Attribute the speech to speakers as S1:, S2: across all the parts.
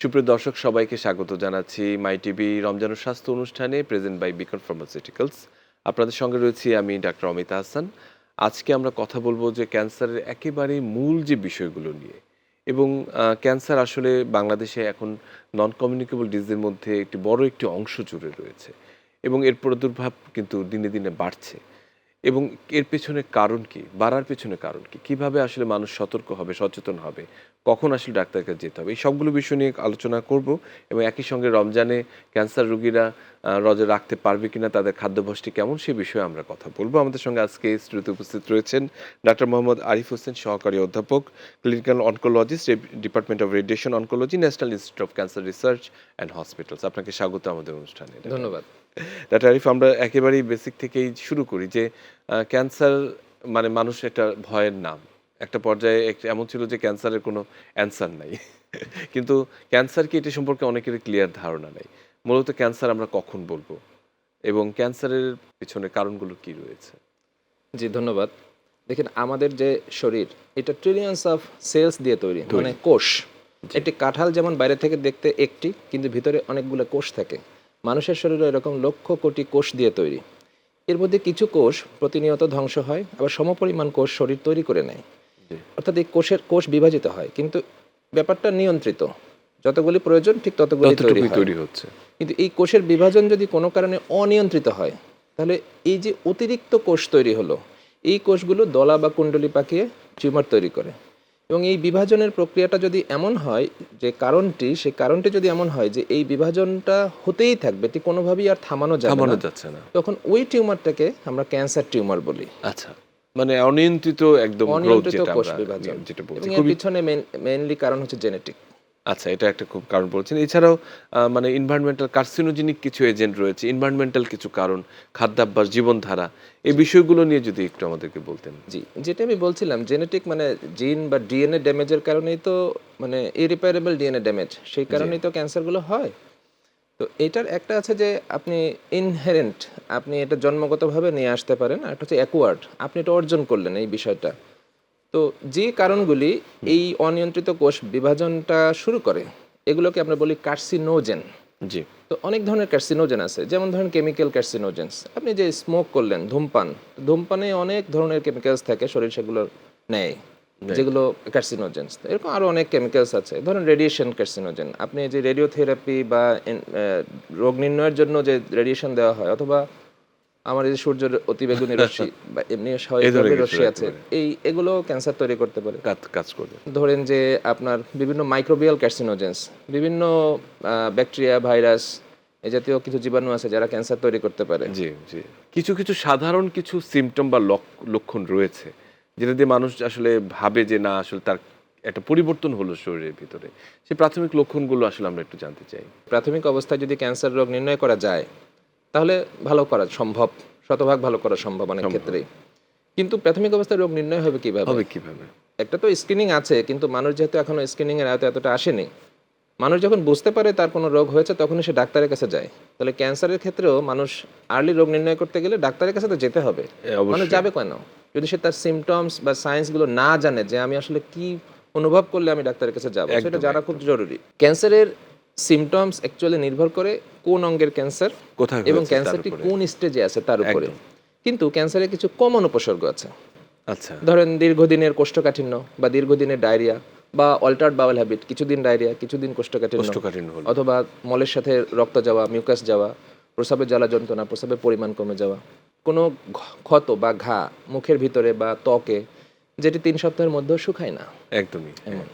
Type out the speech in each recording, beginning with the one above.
S1: সুপ্রিয় দর্শক সবাইকে স্বাগত জানাচ্ছি মাই টিভি রমজান ও স্বাস্থ্য অনুষ্ঠানে প্রেজেন্ট বাই বিকন ফার্মাসিউটিক্যালস। আপনাদের সঙ্গে রয়েছি আমি ডাক্তার অমিতা হাসান। আজকে আমরা কথা বলবো যে ক্যান্সারের একেবারে মূল যে বিষয়গুলো নিয়ে এবং ক্যান্সার আসলে বাংলাদেশে এখন নন কমিউনিকেবল ডিজিজের মধ্যে একটি বড় অংশ জুড়ে রয়েছে এবং এর প্রাদুর্ভাব কিন্তু দিনে দিনে বাড়ছে। এবং এর পেছনে কারণ কি? বাড়ার পেছনে কারণ কি? কিভাবে আসলে মানুষ সতর্ক হবে, সচেতন হবে? কখন আসলে ডাক্তারের কাছে যেতে হবে? এই সবগুলো বিষয় নিয়ে আলোচনা করব এবং একই সঙ্গে রমজানে ক্যান্সার রোগীরা রোজা রাখতে পারবে কিনা, তাদের খাদ্যাভ্যাসটি কেমন, সে বিষয়ে আমরা কথা বলব। আমাদের সঙ্গে আজকে স্টুডিওতে উপস্থিত রয়েছেন ডাক্তার মোহাম্মদ আরিফ হোসেন, সহকারী অধ্যাপক, clinical oncologist, department of radiation oncology, national institute of cancer research and hospitals. আপনাকে স্বাগত আমাদের অনুষ্ঠানে।
S2: ধন্যবাদ।
S1: ডাক্তার আরিফ, আমরা একেবারেই বেসিক থেকেই শুরু করি যে ক্যান্সার মানে মানুষ একটা ভয়ের নাম। একটা পর্যায়ে এমন ছিল যে ক্যান্সারের কোনো অ্যান্সার নাই। কিন্তু ক্যান্সার কি, এটি সম্পর্কে অনেকেরই ক্লিয়ার ধারণা নেই। মূলত ক্যান্সার আমরা কখন বলবো এবং ক্যান্সারের পিছনে কারণগুলো কি রয়েছে?
S2: জি, ধন্যবাদ। দেখেন, আমাদের যে শরীর, এটা ট্রিলিয়নস অফ সেলস দিয়ে তৈরি, মানে কোষ। একটি কাঁঠাল যেমন বাইরে থেকে দেখতে একটি, কিন্তু ভিতরে অনেকগুলো কোষ থাকে। মানুষের শরীরে এরকম লক্ষ কোটি কোষ দিয়ে তৈরি। এর মধ্যে কিছু কোষ প্রতিনিয়ত ধ্বংস হয়, আবার সমপরিমাণ কোষ শরীর তৈরি করে নেয়। অর্থাৎ এই কোষ বিভাজিত হয়, কিন্তু ব্যাপারটা নিয়ন্ত্রিত। যতগুলি প্রয়োজন ঠিক ততগুলি তৈরি
S1: হচ্ছে।
S2: কিন্তু এই কোষের বিভাজন যদি কোনো কারণে অনিয়ন্ত্রিত হয়, তাহলে এই যে অতিরিক্ত কোষ তৈরি হলো, এই কোষগুলো দলা বা কুণ্ডলী পাকিয়ে টিউমার তৈরি করে। এবং এই বিভাজনের প্রক্রিয়াটা যদি এমন হয় যে সেই কারণটি যদি এমন হয় যে এই বিভাজনটা হতেই থাকবে, এটি কোনোভাবেই আর থামানো
S1: যাচ্ছে না,
S2: তখন ওই টিউমারটাকে আমরা ক্যান্সার টিউমার বলি।
S1: আচ্ছা, মানে অনিয়ন্ত্রিত একদম গ্রোথ,
S2: অনিয়ন্ত্রিত
S1: যেটা
S2: কোষ
S1: আমরা
S2: বিভাজন,
S1: যেটা
S2: এবং
S1: বলছি
S2: এর পিছনে মেইনলি কারণ হচ্ছে জেনেটিক।
S1: আচ্ছা, এটা একটা খুব কারণ বলছেন। এছাড়াও মানে এনভায়রনমেন্টাল কার্সিনোজেনিক কিছু এজেন্ট রয়েছে, এনভায়রনমেন্টাল কিছু কারণ, খাদ্যাভ্যাস, জীবনধারা, এই বিষয়গুলো নিয়ে যদি একটু আমাদেরকে বলতেন।
S2: জি, যেটা আমি বলছিলাম, জেনেটিক মানে জিন বা ডিএনএ ড্যামেজের কারণেই তো, মানে ইরিপেয়ারেবল ডিএনএ ড্যামেজ, সেই কারণেই তো ক্যান্সারগুলো হয়। তো এটার একটা আছে যে আপনি ইনহেরেন্ট, আপনি এটা জন্মগতভাবে নিয়ে আসতে পারেন, আর একটা হচ্ছে অ্যাকোয়ার্ড, আপনি এটা অর্জন করলেন এই বিষয়টা। তো যে কারণগুলি এই অনিয়ন্ত্রিত কোষ বিভাজনটা শুরু করে, এগুলোকে আমরা বলি কার্সিনোজেন।
S1: জি।
S2: তো অনেক ধরনের কার্সিনোজেন আছে, যেমন ধরেন কেমিক্যাল কার্সিনোজেন্স। আপনি যে স্মোক করলেন, ধূমপানে অনেক ধরনের কেমিক্যালস থাকে, শরীর সেগুলো নেয়, যেগুলো কার্সিনোজেন্স। এরকম আরও অনেক কেমিক্যালস আছে। ধরেন রেডিয়েশন কার্সিনোজেন, আপনি যে রেডিওথেরাপি বা রোগ নির্ণয়ের জন্য যে রেডিয়েশন দেওয়া হয়, অথবা আমার এই যে সূর্যের অতিবেগুনি রশ্মি বা এমনি
S1: এই
S2: স্বাভাবিকভাবে
S1: ধরনের কিছু
S2: রশ্মি
S1: রাখতে
S2: আছে,
S1: পারে,
S2: এগুলো ক্যান্সার তৈরি করতে পারে।
S1: কাজ করবে।
S2: ধরেন যে আপনার বিভিন্ন মাইক্রোবিয়াল কার্সিনোজেন্স, বিভিন্ন ব্যাকটেরিয়া, ভাইরাস, এই জাতীয় কিছু জীবাণু আছে যারা ক্যান্সার তৈরি করতে পারে।
S1: জি, জি। কিছু সাধারণ কিছু সিম্পটম বা লক্ষণ রয়েছে, যেটা দিয়ে মানুষ আসলে ভাবে যে না, আসলে তার একটা পরিবর্তন হলো শরীরের ভিতরে। সেই প্রাথমিক লক্ষণগুলো আসলে আমরা একটু জানতে চাই।
S2: প্রাথমিক অবস্থায় যদি ক্যান্সার রোগ নির্ণয় করা যায়, তাহলে ভালো করা সম্ভব, শতভাগ ভালো করা সম্ভব অনেক ক্ষেত্রেই। কিন্তু প্রাথমিক অবস্থায় রোগ নির্ণয় হবে কিভাবে? একটা তো স্ক্রিনিং আছে, কিন্তু মানুষ যেহেতু এখনো স্ক্রিনিং এর আওতায় এতটা আসেনি, মানুষ যখন বুঝতে পারে তার কোনো রোগ হয়েছে, তখনই সে ডাক্তারের কাছে যায়। তাহলে ক্যান্সারের ক্ষেত্রেও মানুষ আর্লি রোগ নির্ণয় করতে গেলে ডাক্তারের কাছে তো যেতে হবে। মানুষ যাবে কেন? যদি সে তার সিমটমস বা সায়েন্সগুলো না জানে, যে আমি আসলে কি অনুভব করলে আমি ডাক্তারের কাছে যাব, সেটা জানা খুব জরুরি। ক্যান্সারের সিমটমস অ্যাকচুয়ালি নির্ভর করে কোন অঙ্গের ক্যান্সার
S1: কোথায়
S2: এবং
S1: হয়েছে তার
S2: ক্যান্সারটি
S1: উপরে।
S2: কোন স্টেজে আছে তার উপরে। কিন্তু ক্যান্সারের কিছু কমন উপসর্গ আছে।
S1: আচ্ছা।
S2: ধরেন দীর্ঘদিনের কোষ্ঠকাঠিন্য বা দীর্ঘদিনের ডায়রিয়া বা অল্টার্ড বাওয়েল হ্যাবিট, কিছুদিন ডায়রিয়া, কিছুদিন কোষ্ঠকাঠিন্য
S1: হলো।
S2: অথবা মলের সাথে রক্ত যাওয়া, মিউকাস যাওয়া, প্রস্রাবের জ্বালা যন্ত্রণা, প্রস্রাবের পরিমাণ কমে যাওয়া, কোনো ক্ষত বা ঘা মুখের ভিতরে বা ত্বকে, যেটি 3 সপ্তাহের মধ্যেও শুকায় না,
S1: একদমই।
S2: এমন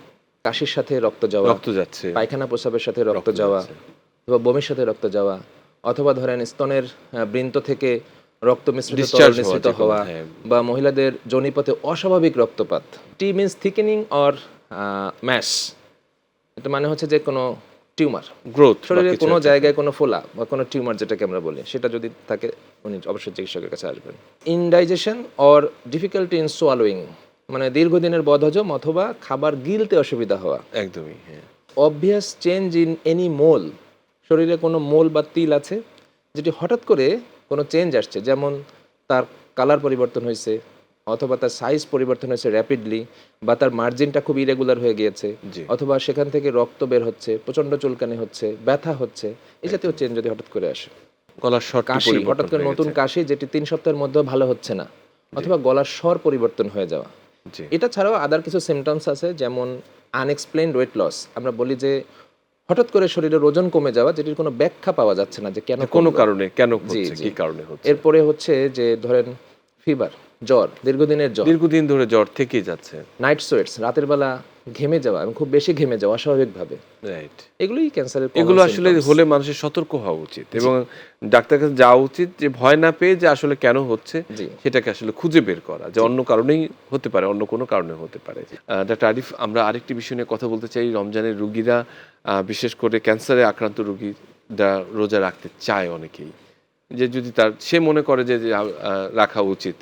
S2: কাশির সাথে রক্ত যাওয়া,
S1: রক্ত যাচ্ছে,
S2: পায়খানা প্রস্রাবের সাথে রক্ত যাওয়া, অথবা বমির সাথে রক্ত যাওয়া, অথবা ধরেন স্তনের বৃন্ত থেকে রক্ত মিশ্রিত তরল নিঃসৃত হওয়া, বা মহিলাদের যোনিপথে অস্বাভাবিক রক্তপাত। টি মিনস থিকেনিং অর ম্যাশ, এটা মানে হচ্ছে যে কোনো টিউমার,
S1: গ্রোথ,
S2: শরীরে কোনো জায়গায় কোনো ফোলা বা কোনো টিউমার যেটাকে আমরা বলি, সেটা যদি থাকে, উনি অবশ্যই চিকিৎসকের কাছে আসবেন। Indigestion or difficulty in swallowing, মানে দীর্ঘদিনের বদহজম অথবা খাবার গিলতে অসুবিধা হওয়া।
S1: একদমই, হ্যাঁ।
S2: অবভিয়াস চেঞ্জ ইন এনি মোল, শরীরে কোনো মোল বা তিল আছে যেটি হঠাৎ করে কোনো চেঞ্জ আসছে, যেমন তার কালার পরিবর্তন হয়েছে, অথবা তার সাইজ পরিবর্তন হয়েছে র্যাপিডলি, বা তার মার্জিনটা খুব ইরেগুলার হয়ে গিয়েছে,
S1: জি।
S2: অথবা সেখান থেকে রক্ত বের হচ্ছে, প্রচণ্ড চুলকানি হচ্ছে, ব্যথা হচ্ছে, এই জাতীয় চেঞ্জ যদি হঠাৎ করে আসে,
S1: গলার স্বরটি
S2: কাশি,
S1: পরিবর্তন
S2: হঠাৎ করে
S1: হয়ে
S2: নতুন
S1: গেছে।
S2: কাশি যেটি 3 সপ্তাহের মধ্যেও ভালো হচ্ছে না, অথবা গলার স্বর পরিবর্তন হয়ে যাওয়া।
S1: জি।
S2: এটা ছাড়াও আদার কিছু সিমটমস আছে, যেমন আনএক্সপ্লেইনড ওয়েট লস। আমরা বলি যে হঠাৎ করে শরীরের ওজন কমে যাওয়া, যেটির কোনো ব্যাখ্যা পাওয়া যাচ্ছে না যে কেন
S1: যে কোনো
S2: কমলো।
S1: কারণে কেন
S2: জি,
S1: হচ্ছে,
S2: জি।
S1: কি কারণে হচ্ছে।
S2: এরপরে হচ্ছে যে ধরেন ফিভার, জ্বর, দীর্ঘদিনের জ্বর,
S1: দীর্ঘদিন ধরে জ্বর থেকেই যাচ্ছে।
S2: নাইট সোয়েটস, রাতের বেলা ঘেমে যাওয়া এবং খুব বেশি ঘেমে যাওয়া অস্বাভাবিকভাবে,
S1: রাইট।
S2: এগুলোই ক্যান্সারের
S1: এগুলো আসলে হলে মানুষের সতর্ক হওয়া উচিত এবং ডাক্তারের কাছে যাওয়া উচিত, যে ভয় না পেয়ে যে আসলে কেন হচ্ছে
S2: জি।
S1: সেটাকে আসলে খুঁজে বের করা, যে অন্য কারণেই হতে পারে, অন্য কোনো কারণে হতে পারে। ডাক্তার আরিফ, আমরা আরেকটি বিষয় নিয়ে কথা বলতে চাই। রমজানের রুগীরা, বিশেষ করে ক্যান্সারে আক্রান্ত রুগীরা রোজা রাখতে চায় অনেকেই, যে যদি সে মনে করে যে রাখা উচিত,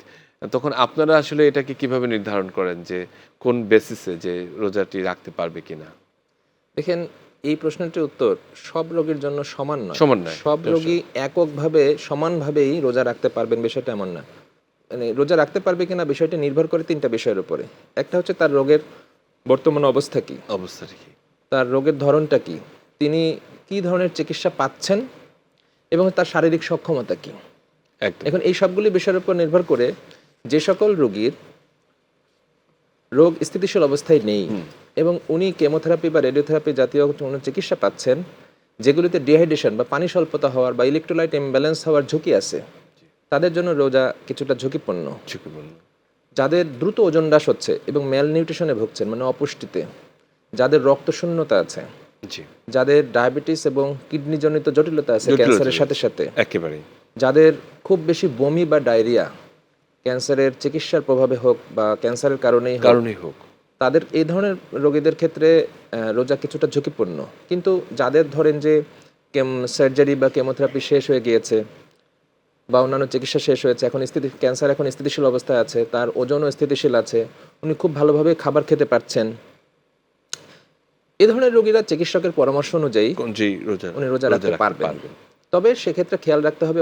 S1: তখন আপনারা আসলে এটাকে কিভাবে নির্ধারণ করেন যে কোন বেসিসে যে রোজাটি রাখতে পারবে কিনা?
S2: দেখেন, এই প্রশ্নটির উত্তর সব রোগীর জন্য সমান নয়।
S1: সমান নয়।
S2: সব রোগী এককভাবে সমানভাবেই রোজা রাখতে পারবেন, বিষয়টা এমন না। মানে রোজা রাখতে পারবে কিনা বিষয়টি নির্ভর করে 3টা বিষয়ের উপরে। একটা হচ্ছে তার রোগের বর্তমান অবস্থা কী,
S1: অবস্থাটা কি?
S2: তার রোগের ধরনটা কী, তিনি কী ধরনের চিকিৎসা পাচ্ছেন, এবং তার শারীরিক সক্ষমতা কী।
S1: একদম।
S2: এখন এই সবগুলি বিষয়ের উপর নির্ভর করে যে সকল রোগীর রোগ স্থিতিশীল অবস্থায় নেই এবং উনি কেমোথেরাপি বা রেডিওথেরাপি জাতীয় কোনো চিকিৎসা পাচ্ছেন, যেগুলিতে ডিহাইড্রেশন বা পানি স্বল্পতা হওয়ার বা ইলেকট্রোলাইট ইমব্যালেন্স হওয়ার ঝুঁকি আছে, তাদের জন্য রোজা কিছুটা ঝুঁকিপূর্ণ।
S1: ঝুঁকিপূর্ণ।
S2: যাদের দ্রুত ওজন হ্রাস হচ্ছে এবং ম্যাল নিউট্রিশনে ভুগছেন, মানে অপুষ্টিতে, যাদের রক্তশূন্যতা আছে,
S1: জি।
S2: যাদের ডায়াবেটিস এবং কিডনিজনিত জটিলতা আছে ক্যান্সারের সাথে সাথে,
S1: একেবারেই।
S2: যাদের খুব বেশি বমি বা ডায়রিয়া ক্যান্সারের চিকিৎসার প্রভাবে হোক বা ক্যান্সারের কারণেই
S1: হোক।
S2: তাদের এই ধরনের রোগীদের ক্ষেত্রে রোজা কিছুটা ঝুঁকিপূর্ণ। কিন্তু যাদের ধরেন যে সার্জারি বা কেমোথেরাপি শেষ হয়ে গিয়েছে বা অন্যান্য চিকিৎসা শেষ হয়েছে, এখন ক্যান্সার এখন স্থিতিশীল অবস্থায় আছে, তার ওজনও স্থিতিশীল আছে, উনি খুব ভালোভাবে খাবার খেতে পারছেন, এই ধরনের রোগীরা চিকিৎসকের পরামর্শ অনুযায়ী উনি রোজা রাখতে পারবেন। তবে সেক্ষেত্রে খেয়াল রাখতে হবে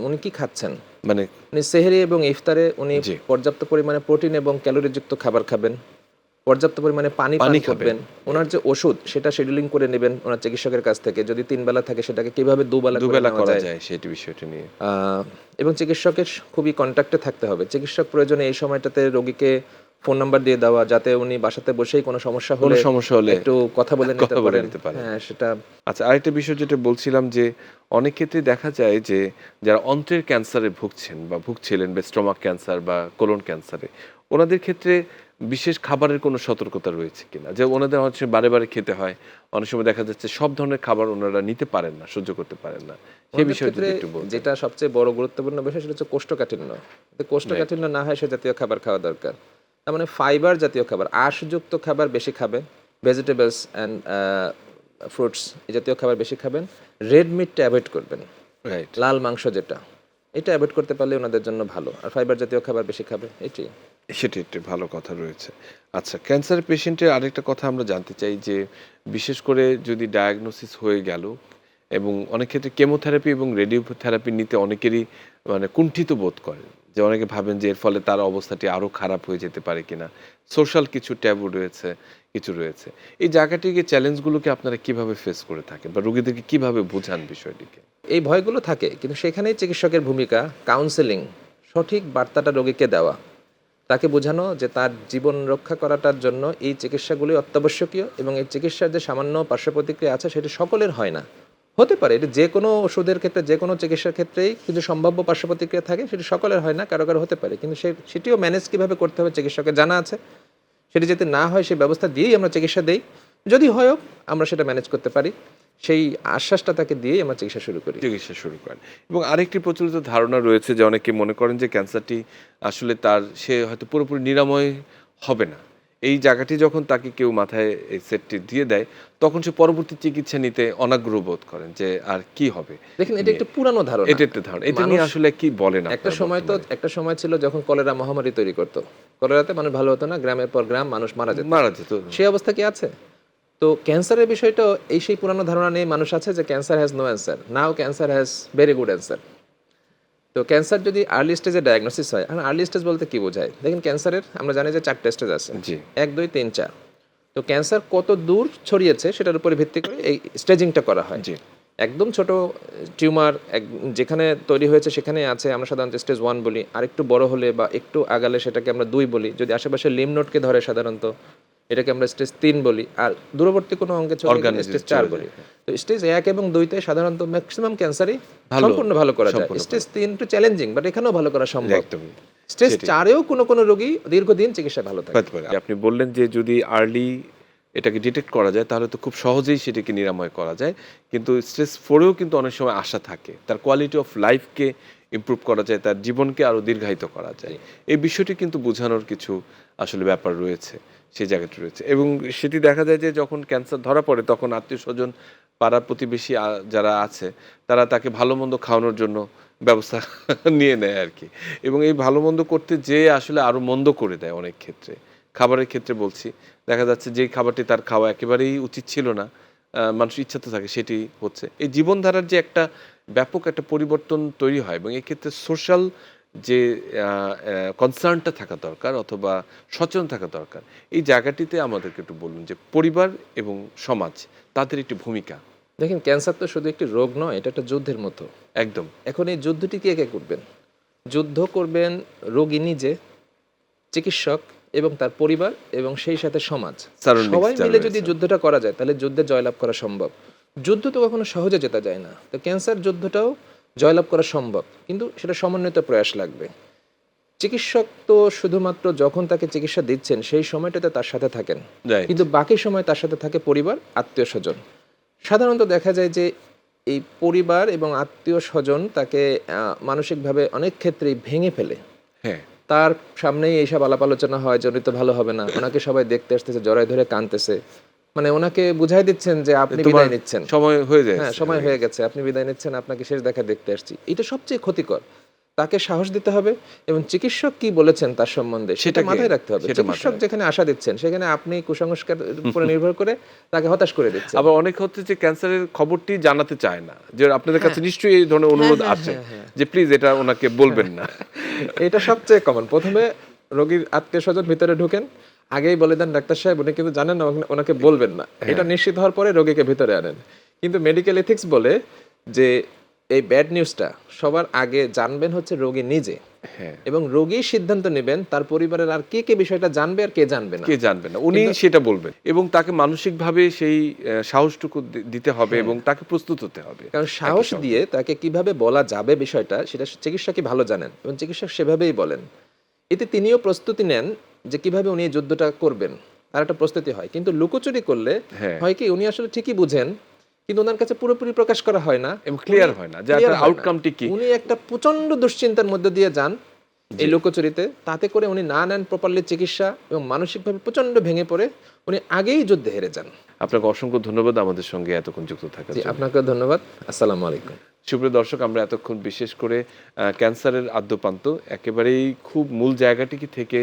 S2: উনি কি খাচ্ছেন।
S1: মানে
S2: উনি সেহরি এবং ইফতারে উনি
S1: জি।
S2: পর্যাপ্ত পরিমাণে প্রোটিন এবং ক্যালোরিযুক্ত খাবার খাবেন, পর্যাপ্ত পরিমাণে পানি পান
S1: পানি
S2: করবেন। ওনার যে ওষুধ সেটা শিডিউলিং করে নেবেন ওনার চিকিৎসকের কাছ থেকে, যদি 3 বেলা থাকে সেটাকে কিভাবে দুবেলা
S1: করা যায় সেটি বিষয়টা নিয়ে।
S2: এবং চিকিৎসকের খুবই কন্ট্যাক্টে থাকতে হবে। চিকিৎসক প্রয়োজনে এই সময়টাতে রোগীকে ফোন নাম্বার দিয়ে দেওয়া, যাতে উনি বাসাতে বসেই কোনো সমস্যা হলে একটু কথা বলে নিতে পারেন। হ্যাঁ, সেটা।
S1: আচ্ছা, আরেকটা বিষয় যেটা বলছিলাম, যে অনেক ক্ষেত্রে দেখা যায় যে যারা অন্ত্রের ক্যান্সারে ভুগছেন বা ভুগছিলেন, বা স্টমাক ক্যান্সার বা কোলন ক্যান্সারে, ওনাদের ক্ষেত্রে বিশেষ খাবারের কোনো সতর্কতা রয়েছে কিনা? যে ওনাদের অনেক সময় বারে বারে খেতে হয়, অনেক সময় দেখা যাচ্ছে সব ধরনের খাবার ওনারা নিতে পারেন না, সহ্য করতে পারেন না, সেই বিষয়ে যদি একটু বলতেন।
S2: যেটা সবচেয়ে বড় গুরুত্বপূর্ণ বিষয় সেটা হচ্ছে কোষ্ঠকাঠিন্য। কোষ্ঠকাঠিন্য না হয় সে জাতীয় খাবার খাওয়া দরকার। তার মানে ফাইবার জাতীয় খাবার, আঁশযুক্ত খাবার বেশি খাবেন, ভেজিটেবলস অ্যান্ড ফ্রুটস এই জাতীয় খাবার বেশি খাবেন। রেড মিটটা অ্যাভয়েড করবেন,
S1: রাইট।
S2: লাল মাংস যেটা, এটা অ্যাভয়েড করতে পারলে ওনাদের জন্য ভালো। আর ফাইবার জাতীয় খাবার বেশি খাবে, এটাই।
S1: সেটি একটি ভালো কথা রয়েছে। আচ্ছা, ক্যান্সার পেশেন্টের আরেকটা কথা আমরা জানতে চাই, যে বিশেষ করে যদি ডায়াগনোসিস হয়ে গেল, এবং অনেক ক্ষেত্রে কেমোথেরাপি এবং রেডিওথেরাপি নিতে অনেকেরই মানে কুণ্ঠিত বোধ করেন, যে অনেকে ভাবেন যে এর ফলে তার অবস্থাটি আরও খারাপ হয়ে যেতে পারে কিনা, সোশ্যাল কিছু ট্যাবু রয়েছে, কিছু রয়েছে। এই জায়গাটিকে, চ্যালেঞ্জগুলোকে আপনারা কিভাবে ফেস করে থাকেন, বা রোগীদেরকে কিভাবে বোঝান বিষয়টিকে?
S2: এই ভয়গুলো থাকে, কিন্তু সেখানেই চিকিৎসকের ভূমিকা কাউন্সেলিং, সঠিক বার্তাটা রোগীকে দেওয়া, তাকে বোঝানো যে তার জীবন রক্ষা করাটার জন্য এই চিকিৎসাগুলি অত্যাবশ্যকীয়, এবং এই চিকিৎসার যে সামান্য পার্শ্ব প্রতিক্রিয়া আছে সেটি সকলের হয় না। হতে পারে এটা যে কোনো ওষুধের ক্ষেত্রে, যে কোনো চিকিৎসার ক্ষেত্রেই কিছু সম্ভাব্য পার্শ্ব প্রতিক্রিয়া থাকে, সেটি সকলের হয় না, কারো কারো হতে পারে, কিন্তু সেটিও ম্যানেজ কীভাবে করতে হবে চিকিৎসকের জানা আছে। সেটি যাতে না হয় সেই ব্যবস্থা দিয়েই আমরা চিকিৎসা দিই, যদি হয়ও আমরা সেটা ম্যানেজ করতে পারি, সেই আশ্বাসটা তাকে দিয়েই আমরা চিকিৎসা শুরু করেন।
S1: এবং আরেকটি প্রচলিত ধারণা রয়েছে, যে অনেকে মনে করেন যে ক্যান্সারটি আসলে সে হয়তো পুরোপুরি নিরাময় হবে না, এই জায়গাটি যখন তাকে কেউ মাথায় এই সেটটি দিয়ে দেয়, তখন সে পরবর্তী চিকিৎসা নিতে অনাগ্রহ বোধ করেন, যে আর কি হবে।
S2: দেখেন, এটা একটা পুরানো ধারণা।
S1: এটা নিয়ে আসলে কি বলেন?
S2: একটা সময় ছিল যখন কলেরা মহামারী তৈরি করতো, কলেরাতে মানুষ ভালো হতো না, গ্রামের পর গ্রাম মানুষ মারা যেত। সেই অবস্থা কি আছে? তো ক্যান্সারের বিষয়টা সেই পুরানো ধারণা নিয়ে মানুষ আছে যে cancer has no answer, now cancer has very good answer. তো তো ক্যান্সার যদি আর্লি স্টেজে ডায়াগনোসিস হয়, এখন আর্লি স্টেজ বলতে কি বোঝায়? দেখেন ক্যান্সারের আমরা জানি যে 4টা স্টেজ আছে,
S1: জি
S2: 1 2 3 4। তো ক্যান্সার কত দূর ছড়িয়েছে সেটার উপরে ভিত্তি করে এই স্টেজিংটা করা হয়।
S1: জি
S2: একদম ছোট টিউমার যেখানে তৈরি হয়েছে সেখানে আছে, আমরা সাধারণত স্টেজ 1 বলি। আর একটু বড় হলে বা একটু আগালে সেটাকে আমরা 2 বলি। যদি আশেপাশে লিম্ফ নোডকে ধরে সাধারণত এটাকে আমরা স্টেজ 3 বলি। আর দূরবর্তী কোনো অঙ্গে চলে গেলে
S1: Organ-এ
S2: স্টেজ
S1: যদি
S2: 4
S1: চলে
S2: বলি।
S1: যায়।
S2: তো স্টেজ 1 এবং 2 তে সাধারণত ম্যাক্সিমাম ক্যান্সারই
S1: ভালো,
S2: সম্পূর্ণ ভালো করা যায়।
S1: সম্পূর্ণ
S2: স্টেজ 3 একটু চ্যালেঞ্জিং, বাট এখানেও ভালো করা সম্ভব।
S1: একদমই
S2: স্টেজ
S1: সেটাই।
S2: 4 এও কোনো রোগী দীর্ঘদিন চিকিৎসায় ভালো থাকে।
S1: হতে পারে। আপনি বললেন যে যদি আর্লি এটাকে ডিটেক্ট করা যায় তাহলে তো খুব সহজেই সেটাকে নিরাময় করা যায়, কিন্তু স্টেজ 4এও কিন্তু অনেক সময় আশা থাকে, তার কোয়ালিটি অফ লাইফকে ইমপ্রুভ করা যায়, তার জীবনকে আরও দীর্ঘায়িত করা যায়। এই বিষয়টি কিন্তু বোঝানোর কিছু আসলে ব্যাপার রয়েছে, সেই জায়গাটি রয়েছে। এবং সেটি দেখা যায় যে যখন ক্যান্সার ধরা পড়ে তখন আত্মীয় স্বজন, পাড়া প্রতিবেশী যারা আছে তারা তাকে ভালো মন্দ খাওয়ানোর জন্য ব্যবস্থা নিয়ে নেয় আর কি। এবং এই ভালো মন্দ করতে যেয়ে আসলে আরও মন্দ করে দেয় অনেক ক্ষেত্রে। খাবারের ক্ষেত্রে বলছি, দেখা যাচ্ছে যেই খাবারটি তার খাওয়া একেবারেই উচিত ছিল না, মানুষের ইচ্ছা তো থাকে সেটি হচ্ছে। এই জীবনধারার যে একটা ব্যাপক একটা পরিবর্তন তৈরি হয় এবং এক্ষেত্রে সোশ্যাল যে কনসার্নটা থাকা দরকার অথবা সচেতন থাকা দরকার, এই জায়গাটিতে আমাদেরকে একটু বলুন যে পরিবার এবং সমাজ তাদের একটি ভূমিকা।
S2: দেখেন ক্যান্সার তো শুধু একটি রোগ নয়, এটা একটা যুদ্ধের মতো।
S1: একদম
S2: এখন এই যুদ্ধটি কে করবেন? যুদ্ধ করবেন রোগী নিজে, চিকিৎসক এবং তার পরিবার এবং সেই সাথে সমাজ।
S1: Surroundings
S2: সবাই
S1: যারা
S2: মিলে যদি
S1: রয়েছে।
S2: যুদ্ধটা করা যায় তাহলে যুদ্ধে জয়লাভ করা সম্ভব। যুদ্ধ তো কখনো সহজে জেতা যায় না, তো ক্যান্সার যুদ্ধটাও জয়লাভ করা সম্ভব, কিন্তু সেটা সমন্বিত প্রয়াস লাগবে। চিকিৎসক তো শুধুমাত্র যখন তাকে চিকিৎসা দিচ্ছেন সেই সময়টাতে তার সাথে থাকেন,
S1: Right.
S2: কিন্তু বাকি সময় তার সাথে থাকে পরিবার, আত্মীয় স্বজন। সাধারণত দেখা যায় যে এই পরিবার এবং আত্মীয় স্বজন তাকে মানসিকভাবে অনেক ক্ষেত্রেই ভেঙে ফেলে।
S1: হ্যাঁ
S2: তার সামনেই এইসব আলাপ আলোচনা হয় যে উনি তো ভালো হবে না, ওনাকে সবাই দেখতে আসতেছে, জড়ায় ধরে কাঁদতেছে, মানে ওনাকে বুঝাই দিচ্ছেন যে আপনি
S1: তোমার
S2: বিদায় নিচ্ছেন,
S1: সময় হয়ে যায়।
S2: হ্যাঁ সময় হয়ে গেছে, আপনি বিদায় নিচ্ছেন, আপনাকে শেষ দেখা দেখতে আসছি। এটা সবচেয়ে ক্ষতিকর। তাকে সাহস দিতে হবে এবং চিকিৎসক কি বলেছেন তার সম্বন্ধে সেটা
S1: সেটাকে-
S2: মাথায় রাখতে হবে।
S1: সেটা মাথায়
S2: চিকিৎসক
S1: রাখতে
S2: যেখানে আশা দিচ্ছেন সেখানে আপনি কুসংস্কার উপরে নির্ভর করে তাকে হতাশ করে দিচ্ছেন।
S1: আবার অনেক হচ্ছে যে ক্যান্সারের খবরটি জানাতে চায় না, যে আপনাদের কাছে নিশ্চয়ই এই ধরনের অনুরোধ আসে যে প্লিজ এটা ওনাকে বলবেন না।
S2: এটা সবচেয়ে কমন। প্রথমে রোগীর আত্মীয় স্বজন ভিতরে ঢুকেন, আগেই বলে দেন ডাক্তার সাহেব উনি কিন্তু জানেন না, ওনাকে বলবেন না। এটা নিশ্চিত হওয়ার পরে রোগীকে ভিতরে আনেন। কিন্তু মেডিকেল এথিক্স বলে যে এই ব্যাড নিউজটা সবার আগে জানবেন হচ্ছে রোগী নিজে,
S1: হ্যাঁ
S2: এবং রোগী সিদ্ধান্ত নেবেন তার পরিবারের আর কে বিষয়টা জানবে আর কে জানবে না।
S1: কে জানবে না, উনি সেটা বলবেন এবং তাকে মানসিকভাবে সেই সাহসটুকু দিতে হবে এবং তাকে প্রস্তুত হতে হবে।
S2: কারণ সাহস দিয়ে তাকে কিভাবে বলা যাবে বিষয়টা সেটা চিকিৎসকই ভালো জানেন এবং চিকিৎসক সেভাবেই বলেন। এতে তিনিও প্রস্তুতি নেন যে কিভাবে উনি এই যুদ্ধটা করবেন, তার একটা প্রস্তুতি হয়। কিন্তু লুকোচুরি করলে
S1: হ্যাঁ।
S2: হয় কি উনি আসলে ঠিকই বুঝেন কিন্তু ওনার কাছে পুরোপুরি প্রকাশ করা হয় না
S1: এবং ক্লিয়ার হয় না যে
S2: clear
S1: তার
S2: হয় না।
S1: আউটকামটি কি।
S2: উনি একটা প্রচন্ড দুশ্চিন্তার মধ্যে দিয়ে যান এই লুকোচুরিতে, তাতে করে উনি না নেন প্রপারলি চিকিৎসা এবং মানসিকভাবে প্রচন্ড ভেঙে পড়ে উনি আগেই যুদ্ধে হেরে যান।
S1: আপনাকে অসংখ্য ধন্যবাদ আমাদের সঙ্গে এতক্ষণ যুক্ত থাকার
S2: জি
S1: জন্য।
S2: আপনাকে ধন্যবাদ। আসসালামু আলাইকুম।
S1: সুপ্রিয় দর্শক, আমরা এতক্ষণ বিশেষ করে ক্যান্সারের আদ্যপ্রান্ত একেবারেই খুব মূল জায়গাটি থেকে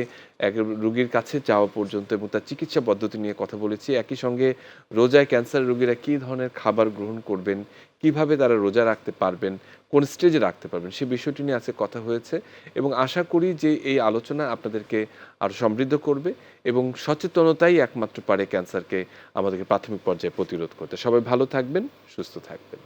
S1: রোগীর কাছে যাওয়া পর্যন্ত এবং তার চিকিৎসা পদ্ধতি নিয়ে কথা বলেছি। একই সঙ্গে রোজায় ক্যান্সার রোগীরা কী ধরনের খাবার গ্রহণ করবেন, কিভাবে তারা রোজা রাখতে পারবেন, কোন স্টেজে রাখতে পারবেন, সেই বিষয়টি নিয়ে আজকে কথা হয়েছে এবং আশা করি যে এই আলোচনা আপনাদেরকে আরও সমৃদ্ধ করবে এবং সচেতনতাই একমাত্র পারে ক্যান্সারকে আমাদেরকে প্রাথমিক পর্যায়ে প্রতিরোধ করতে। সবাই ভালো থাকবেন, সুস্থ থাকবেন।